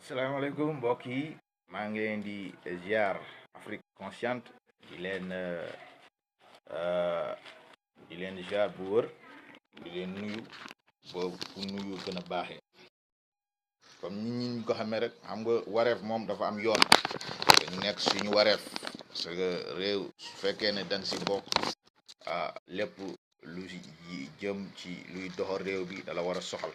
salaamaaleykum mbokk yi maa ngi leen di ziar Afrique consciente di leen di leen ziar bu wër di leen nuyu boobu fu nuyu gën a baaxee comme nit ñi ko xamee rek xam nga wareef moom dafa am yoon dañu nekk suñu wareef parce que réew su fekkee ne dañ si bokk lépp lu si jëm ci luy doxal réew bi dala war a soxal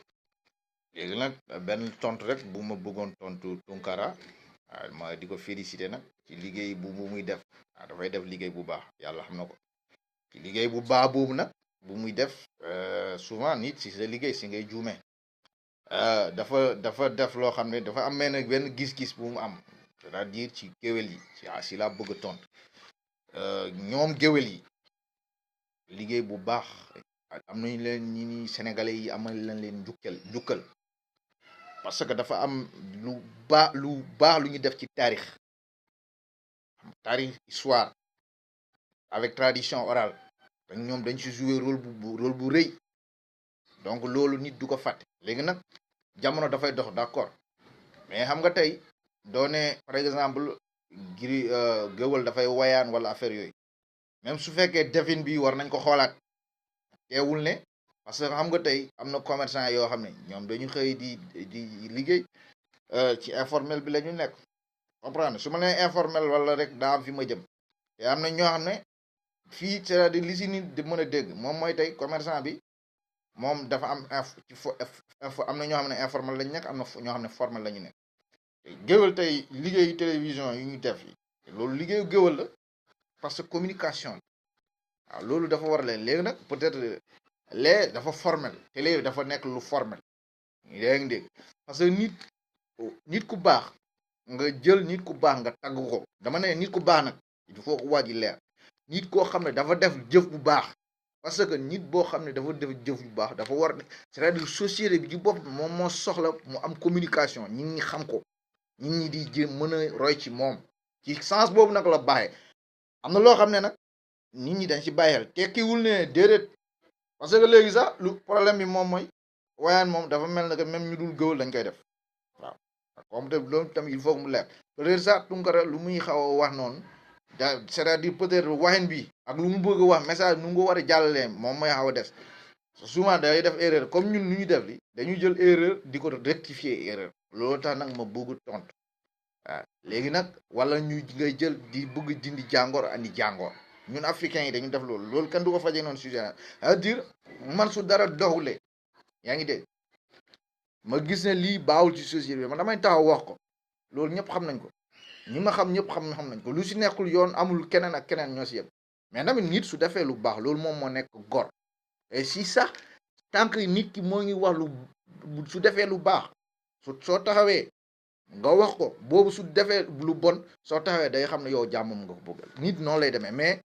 léegi nag benn tontu rek bu ma bëggoon tontu Tunkara ma di ko félicité nag ci liggéey bu muy def dafay def liggéey bu baax yàlla xam na ko ci liggéey bu baax boobu nag bu muy def souvent nit si sa liggéey si ngay juumee dafa def loo xam ne dafa am benn gis-gis bu mu am c'est-à-dire ci géwél yi si laa bëgg a tontu ñoom géwél yi liggéey bu baax am nañu leen ñi sénégalais yi amal leen njukkal parce que dafa am lu baax lu ñu def ci taarix histoire avec tradition orale te ñoom dañ ci jouer rôle bu rëy donc loolu nit du ko fàtte léegi nag jamono dafay dox d'accord mais xam nga tey doone par exemple giri géwël dafay wayaan wala affaire yooyu même su fekkee defin bi war nañ ko xoolaat teewul ne parce que xam nga tey am na commerçant yoo xam ne ñoom dañu xëy di liggéey ci informel bi la ñu nekk comprendre su ma nee informel wala rek daa am fi ma jëm te am na ñoo xam ne fii c'est-à-dire li si nit di mën a dégg moom mooy tey commerçant bi moom dafa am info am na ñoo xam ne informel la ñu nekk am na ñoo xam ne formel la ñu nekk géwël tey liggéeyu télévision yu ñu def yi loolu liggéeyu géwël la parce que communication la waaw loolu dafa war leen léegi nag peut-être lee dafa formel te léegi dafa nekk lu formel yaa ngi dégg parce que nit ku baax nga jël nit ku baax nga tagg ko dama ne nit ku baax nag il faut que waa ji leer nit koo xam ne dafa def jëf bu baax parce que nit boo xam ne dafa def jëf bu baax dafa war c'est-à-dire société bi ci bopp moom moo soxla mu am communication nit ñi xam ko nit ñi di jëm mën a roy ci moom ci sens boobu nag la baaxee am na loo xam ne nag nit ñi dañ ci bàyyeel tekkiwul ne déedéet parce que léegi sax lu problème bi moom mooy wayaan moom dafa mel ne que même ñu dul gëwal dañ koy def waaw comme te loolu tamit il faut que mu leer peut-être sax Tunkara lu muy xaw a wax noonu da c'est-à-dire peut-être waxin bi ak lu mu bëgg a wax message nu mu ko war a jàllalee moom mooy xaw a des souvent day def erreur comme ñun nu ñu def li dañuy jël erreur di ko rectifier erreur loolu tax nag ma bëgg tontu waaw léegi nag wala ñu ngay jël di bëgg dindi jàngoor andi jàngoor ñun africains yi dañu def loolu kenn du ko fajee noonu sujet c'est-à-dire man su dara doxulee yaa ngi dégg ma gis ne lii baawul ci société bi man damay taxaw wax ko loolu ñëpp xam nañ ko ñi ma xam ñëpp xam nañ ko lu si nekkul yoon amul keneen ak keneen ñoo si yem mais tamit nit su defee lu baax loolu moom moo nekk gor et si sax tant que nit ki moo ngi wax su defee lu baax soo taxawee nga wax ko boobu su defee lu bon soo taxawee day xam ne yow jàmmam nga ko bëggal nit noonu lay demee mais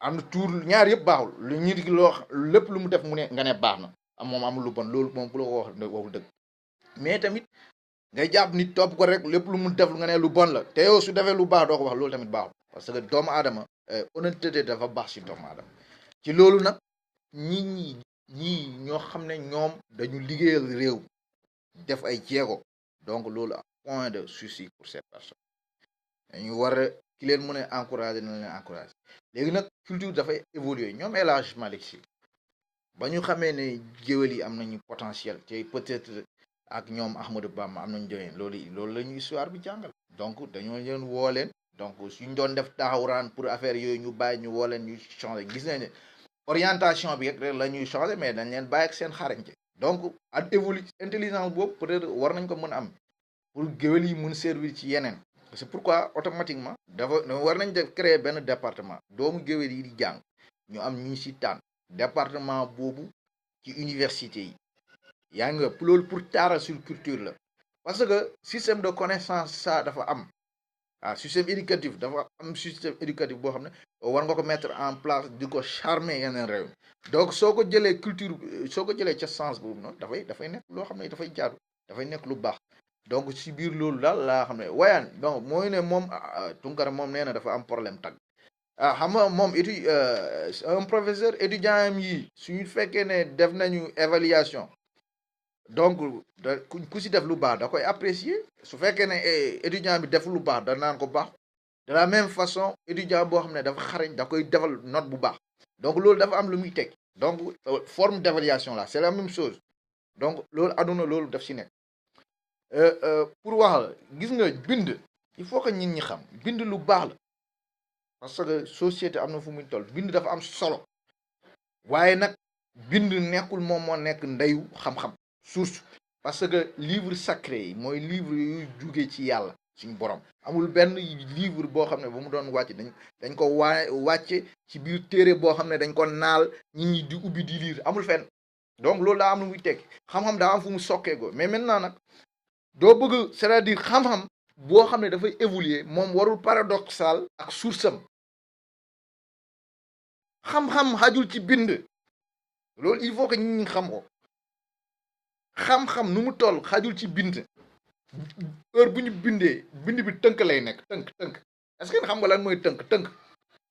am na tuur ñaar yëpp baaxul lu nit ki loo lépp lu mu def mu ne nga ne baax na moom amul lu bon loolu moom bu la ko waxul dëgg mais tamit ngay jàpp nit topp ko rek lépp lu mu def nga ne lu bon la te yow su defee lu baax doo ko wax loolu tamit baaxul parce que doomu aadama honnêteté dafa baax si doomu aadama ci loolu nag ñii ñoo xam ne ñoom dañu liggéeyal réew def ay jéego donc loolu point de souci pour ces personnes dañu war a ki leen mën a encourager na leen encourager léegi nag culture dafay évoluer ñoom El Hadj Malick Sy ba ñu xamee ne géwél yi am nañu potentiel te peut-être ak ñoom Ahmadou Bamba am nañu jógee loolu la ñu histoire bi jàngal donc dañoo leen woo leen donc suñ doon def taxawraan pour affaire yooyu ñu bàyyi ñu woo leen ñu changer gis nañ ne orientation bi rek la ñuy changer mais dañ leen bàyyi ak seen xarañte donc ak intelligence boobu peut-être war nañ ko mën a am pour géwél yi mun servir ci yeneen c'est pourquoi automatiquement dafa war nañ def créer benn département doomu géwél yi di jàng ñu am ñu si tànn département boobu ci université yi yaa ngi nga loolu pour taaral sur culture la parce que système de connaissance ça dafa am système éducatif dafa am système éducatif boo xam ne war nga ko mettre en place di ko charmer yeneen réew donc soo ko jëlee culture soo ko jëlee ca sens boobu noonu dafay nekk loo xam ne dafay jaadu dafay nekk lu baax donc si biir loolu daal laa xam ne wayaan donc mooy ne moom Tunkara moom nee na dafa am problème tag xam nga moom un professeur étudiant am yi suñu fekkee ne def nañu évaluation donc ku si def lu baax da koy apprécier su fekkee ne étudiant bi def lu baax da naan ko baax de la même façon étudiant boo xam ne dafa xarañ da koy defal note bu baax donc loolu dafa am lu muy teg donc forme d'évaluation là c'est la même chose donc loolu aduna loolu daf si nekk pour wax la gis nga bind il faut que nit ñi xam bind lu baax la parce que société am na fu muy toll bind dafa am solo waaye nag bind nekkul moom moo nekk ndeyu xam-xam source parce que livre sacré yi mooy livre yu jugee ci yàlla suñu borom amul benn livre boo xam ne ba mu doon wàcc dañ ko wàcce ci biir téere boo xam ne dañ ko naal nit ñi di ubbi di lire amul fenn donc loolu daa am lu muy tekki xam-xam daa am fu mu sokkee ko mais maintenant nag doo bëgg c'est-à-dire xam-xam boo xam ne dafay évoluer moom warul paradoxal ak source am xam-xam xajul ci bind loolu il faut que nit ñi xam ko xam-xam nu mu toll xajul ci bind heure bu ñu bindee bind bi tënk lay nekk tënk est-ce que xam nga lan mooy tënk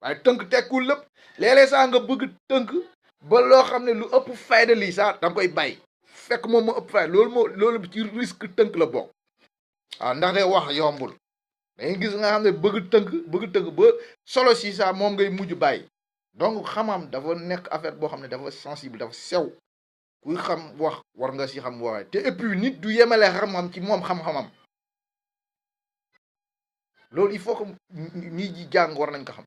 waaye tënk tekkul lépp léeg-léeg sax nga bëgg tënk ba loo xam ne lu ëpp fayda lii sax da nga koy bàyyi fekk moom moo ëpp fayda loolu ci risque tënk la bokk waaw ndax day wax yombul dangay gis nga xam ne bëgg tënk ba solo si sax moom ngay mujj bàyyi donc xamam dafa nekk affaire boo xam ne dafa sensible dafa sew kuy xam wax war nga si xam waaye te et puis nit du yemale xam-xam ci moom xam-xamam loolu il faut que ñi ji jàng war nañ ko xam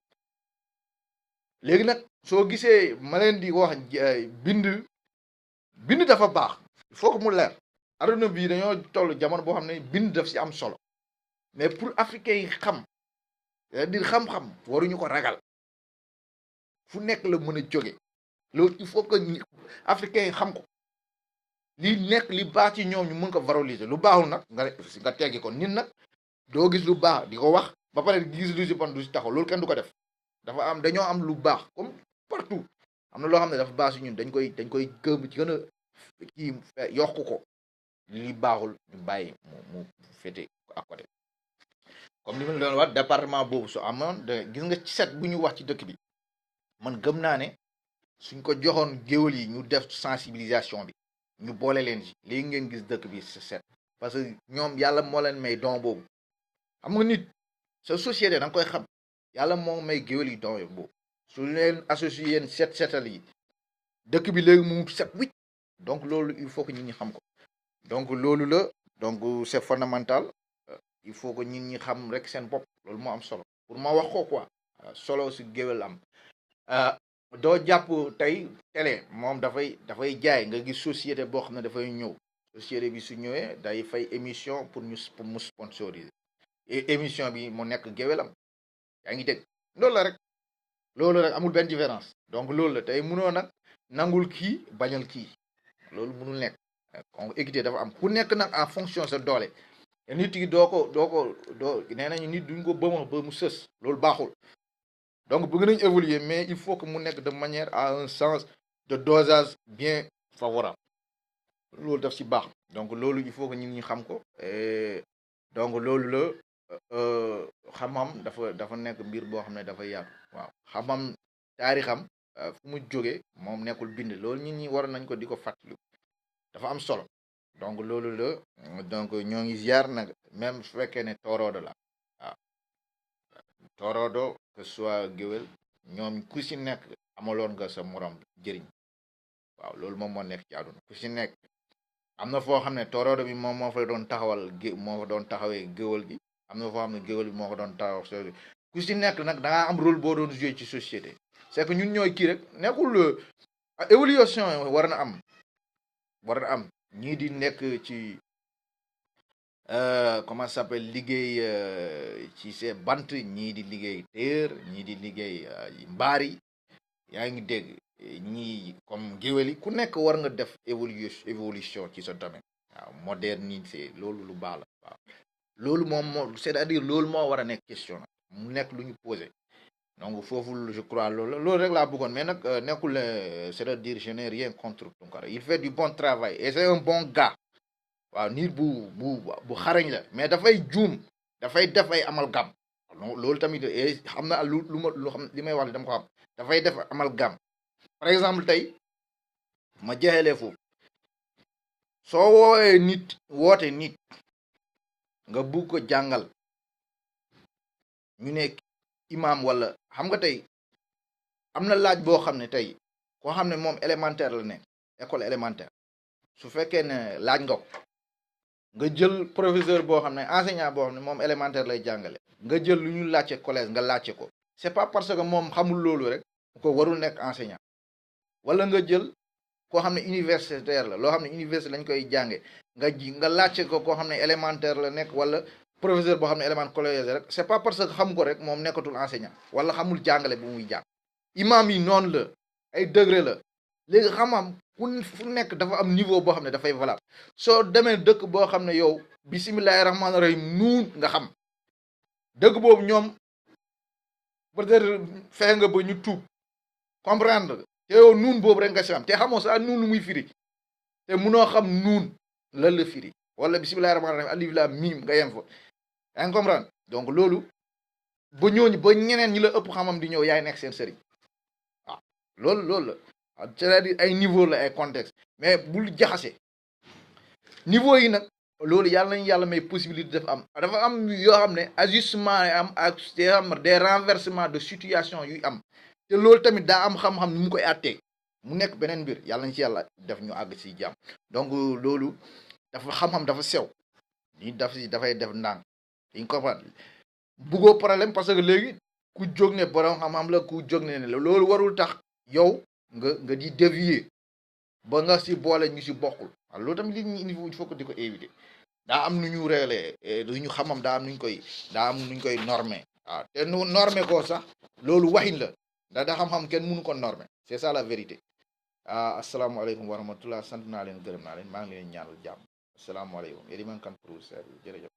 léegi nag soo gisee ma leen di wax bind dafa baax il faut que mu leer aduna bi dañoo toll jamono boo xam ne bind daf si am solo mais pour africains yi xam c'est-à-dire xam-xam waruñu ko ragal fu nekk la mën a jóge loolu il faut que africains yi xam ko li nekk li baax ci ñoom ñu mën ko valoriser lu baaxul nag nga teggi ko nit nag doo gis lu baax di ko wax ba pare gis lu si bon du si taxaw loolu kenn du ko def dañoo am lu baax comme partout am na loo xam ne dafa baax si ñun dañ koy gëm ci gën a kii yokku ko li baaxul ñu bàyyi mu féete à côté comme li ma doon wax département boobu su amoon gis nga ci set bu ñu wax ci dëkk bi man gëm naa ne suñ ko joxoon géwël yi ñu def sensibilisation bi ñu boole leen ci léegi ngeen gis dëkk bi set parce que ñoom yàlla moo leen may don boobu xam nga nit sa société da nga koy xam yàlla moo may géwël yi don boobu su leen associé yéen setal yi dëkk bi léegi mu set wicc donc loolu il faut que nit ñi xam ko donc loolu la donc c'est fondamental il faut que nit ñi xam rek seen bopp loolu moo am solo pour ma wax ko quoi solo si géwél am doo jàpp tey télé moom dafay jaay nga gis société boo xam ne dafay ñëw société bi su ñëwee day fay émission pour mu sponsoriser et émission bi mu nekk géwélam yaa ngi dégg loolu rek amul benn différence donc loolu la tey mënoo nag nangul kii bañal kii loolu mënul nekk kon équité dafa am ku nekk nag en fonction sa doole nit yi doo nee nañu nit duñ ko bëma ba mu sës loolu baaxul donc bëgg nañ évoluer mais il faut que mu nekk de manière à un sens de dosage bien favorable loolu daf ci baax donc loolu il faut que ñun ñu xam ko donc loolu la xam-xam dafa nekk mbir boo xam ne dafa yaatu waaw xam-xam taarixam fu mu jógee moom nekkul bind loolu nit ñi war nañ ko di ko fàttali dafa am solo donc loolu la donc ñoo ngi ziar nag même su fekkee ne tooroodo la waaw tooroodo que soit géwél ñoom ku si nekk amaloon nga sa morom jëriñ waaw loolu moom moo nekk ci àdduna ku si nekk am na foo xam ne tooroodo bi moom moo fa doon taxawal moo fa doon taxawee géwél gi am na foo xam ne géwél bi moo ko doon taxaw ku si nekk nag da ngaa am rôle boo doon joué ci société c'est que ñun ñooy kii rek nekkul évolution war na am ñii di nekk ci comment ça s'appelle liggéey ci see bant ñii di liggéey téer ñii di liggéey mbaar yi yaa ngi dégg ñii comme géwél yi ku nekk war nga def évolution ci sa domaine waaw modernité loolu lu baax la waaw loolu moom moo c'est-à-dire loolu moo war a nekk question nag mu nekk lu ñu posé donc foofu je crois loolu rek laa bëggoon mais nag nekkul c'est-à-dire je n'ai rien contre Tounkara il fait du bon travail et c'est un bon gars waaw nit bu xarañ la mais dafay juum dafay def ay amalgame loolu tamit xam na lu xam li may wax dama ko xam dafay def amalgame par exemple tey ma jeexalee foofu soo woowee nit woote nit nga bugg ko jàngal ñu ne imam wala xam nga tey am na laaj boo xam ne tey koo xam ne moom élémentaire la nekk école élémentaire su fekkee ne laaj nga ko nga jël professeur boo xam ne enseignant boo xam ne moom élémentaire lay jàngale nga jël lu ñu laajte collège nga laajte ko c'est pas parce que moom xamul loolu rek ko warul nekk enseignant wala nga jël koo xam ne universitaire la loo xam ne université lañ koy jànge nga laajte ko koo xam ne élémentaire la nekk wala professeur boo xam ne élément collège rek c'est pas parce que xam ko rek moom nekkatul enseignant wala xamul jàngale bu muy jàng imam yi noonu la ay degré la léegi xam-xam fu nekk dafa am niveau boo xam ne dafay valable soo demee dëkk boo xam ne yow bisimilahi rahmaani rahim nuun nga xam dëkk boobu ñoom peut-être fexe nga ba ñu tuub comprendre te yow nuun boobu rek nga si xam te xamoo sax nuun lu muy firi te munoo xam nuun lan la firi wala bisimilahi rahmaani rahim alif lam mim nga yem fa yaa ngi comprendre donc loolu ba ñooñu ba ñeneen ñi la ëpp xam-xam di ñëw yaay nekk seen sëriñ waaw loolu la c'est-à-dire ay niveau la ay contexte mais bul jaxase niveau yi nag loolu yàlla nañu yàlla may possibilité dafa am yoo xam ne ajustement yi am ak des renversements de situation yuy am te loolu tamit daa am xam-xam ni mu koy àttee mu nekk beneen mbir yàlla nañ ci yàlla def ñu àgg si jàmm donc loolu dafa xam-xam dafa sew ni dafay def ndànk dañ comprendre buggoo problème parce que léegi ku jóg ne borom xam-xam la ku jóg ne loolu warul tax yow nga di dévier ba nga si boole ñu si bokkul waaw loolu tamit li il faut que di ko éviter daa am nu ñu réelee lu ñu xamam daa am nuñ koy normer waaw te nu normer ko sax loolu waxin la ndax da xam-xam kenn mënu ko normer c'est ça la vérité asalaamaaleykum wa rahmatullah sant naa leen gërëm naa leen maa ngi leen ñaanal jàmm asalaamaaleykum yéen man kan pour jërëjëf